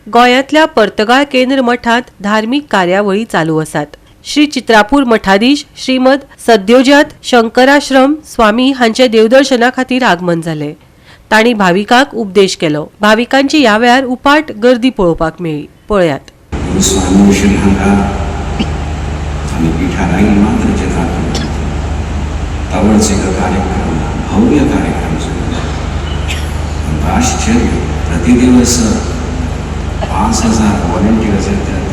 गोंयांतल्या पर्तगाळ केंद्र मठांत धार्मीक कार्यावळी चालू आसात। श्री चित्रापूर मठाधीश श्रीमद सद्योजात शंकराश्रम स्वामी हांचे देवदर्शना खातीर आगमन जाले। तांणी भाविकांक उपदेश केलो। भाविकांची ह्या वेळार उपाट गर्दी पळोवपाक मेळ्ळी। पळयात। भव्य कार्यक्रम आश्चर्य प्रतिदिवस 5000 व्हॉलंटियर्स येतात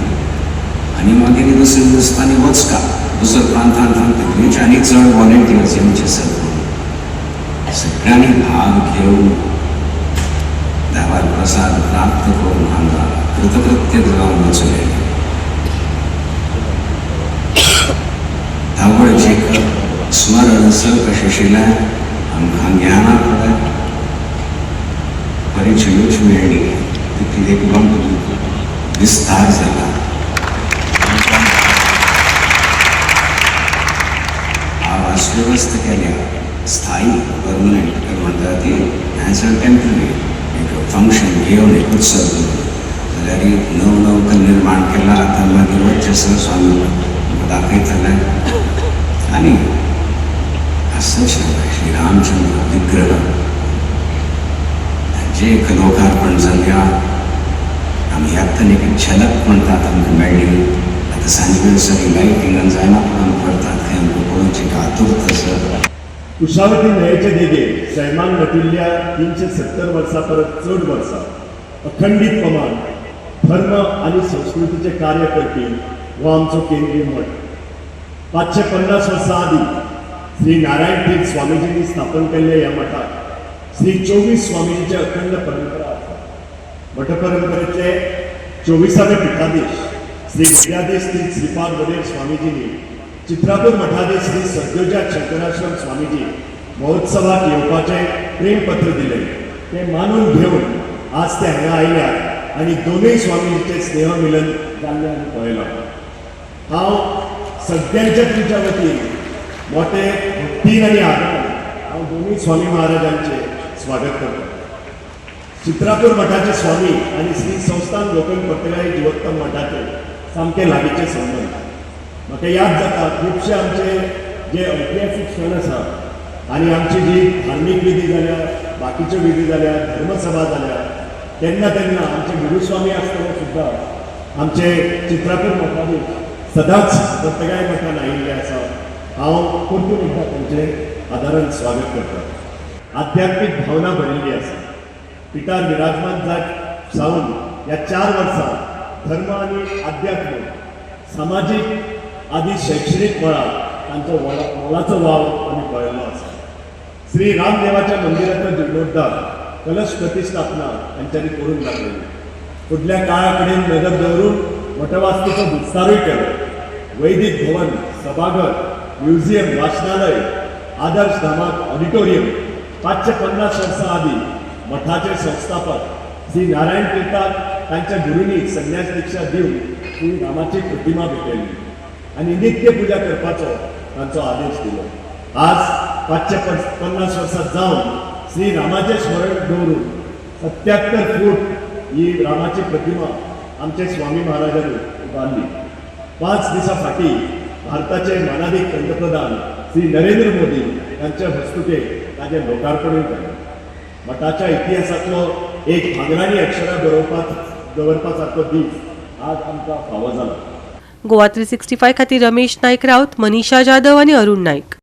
आणि मागीर दुसरे दिसतानी वचका दुसऱ्या प्रांतांत आनी चड व्हॉलंटियर्स येवचे सगळ्यांनी भाग घेवन देवार प्रसाद प्राप्त करून हांगा कृतकृत्य जावन वचले। धावळचें स्मरण स कशें आशिल्लें आमकां ज्ञानाक परिचयूच मेळ्ळी तितली एकदम विस्तार जाला। आवास व्यवस्था केल्या स्थायी परमनंट म्हणटा ती एज अ टेम्पररी एक फंक्शन घेवन एक उत्सव करून जाल्यार नव निर्माण केला। आतां मागीर वचचें स्वामी दाखयतले आनी असंच श्री रामचंद्र विग्रह जे एक लोकार्पण जाल्या आमी यातन एक झलक म्हणटात आमकां मेळ्ळी। आतां सांजे सगळी लायटिंगान जायना पूण आमी करतात हें आमकां पळोवची आतुरता आसा। कुशावती न्हंयचे देगेर सैमान नटिल्ल्या 370 वर्सां परस चड वर्सां अखंडीतपणान धर्म आनी संस्कृतीचे कार्य करपी हो आमचो केंद्रीय मठ। 550 वर्सां आदीं श्री नारायण तीर्थ स्वामीजींनी स्थापन केल्ल्या ह्या मठाक श्री 24 स्वामीजींचे अखंड परंपरा आसा। मठ परंपरेतले 24वे पिठाधीश श्री विद्याधीश तीर्थ श्रीपाद वडेर स्वामीजींनी चित्रापूर मठाधीश श्री सद्योजात शंकराश्रम स्वामीजी महोत्सवाक येवपाचें प्रेमपत्र दिलें। तें मानून घेवन आज ते हांगा आयल्यात आनी दोनूय स्वामीजींचें स्नेहमिलन जाल्लें आमी पळयलां। हांव सगळ्यांच्या तुमच्या वतीन मोठे भक्तीन आनी आदरान हांव दोनूय स्वामी महाराजांचे स्वागत करता। चित्रापूर मठाचे स्वामी आनी श्री संस्थान गोकर्ण पर्तगाळी जिवोत्तम मठाचे सामके लागींचे संबंध म्हाका याद जाता। खुबशे आमचे जे ऐतिहासीक क्षण आसा आनी आमची जी धार्मीक विधी जाल्या बाकीच्यो विधी जाल्या धर्मसभा जाल्या तेन्ना आमचे गुरुस्वामी आसतना सुद्दां आमचे चित्रापूर मठाधीश सदांच पर्तगाळी मठान आयिल्ले आसा। हांव परतून एकदां तांचें आदारान स्वागत करता। आध्यात्मीक भावना भरिल्ली आसा। पिठार विराजमान जात सावन ह्या 4 वर्सां धर्म आनी अध्यात्म सामाजीक आदी शैक्षणीक मळार तांचो मोलाचो वाव आमी पळयल्लो आसा। श्री रामदेवाच्या मंदिराचो जीर्णोद्धार कलश प्रतिश्ठापना हांच्यांनी करून दाखयली। फुडल्या काळा कडेन नदर दवरून मठवास्तूचो विस्तारूय केलो। वैदीक भवन सभाघर म्युझियम वाचनालय आदर्श धामाक ऑडिटोरियम 550 वर्सां आदीं मठाचे संस्थापक श्री नारायण तीर्थाक तांच्या गुरूंनी संन्यास दीक्षा दिवन श्री रामाची प्रतिमा भेटयली आनी नित्य पुजा करपाचो तांचो आदेश दिलो। आज 550 वर्सां जावन श्री रामाचें स्मरण दवरून 77 फूट ही रामाची प्रतिमा आमचे स्वामी महाराजांनी उबारली। 5 दिसां फाटीं भारताचे मानाधीक पंतप्रधान श्री नरेंद्र मोदी यांच्या हस्तुके ताजें लोकार्पणूय जालें। मठाच्या इतिहासांतलो एक भांगराणी अक्षरां दवरपा सारको दीस आज आमकां फावो जाला। गोवा 365 खातीर रमेश नायक राउत, मनीषा जाधव आनी अरुण नायक।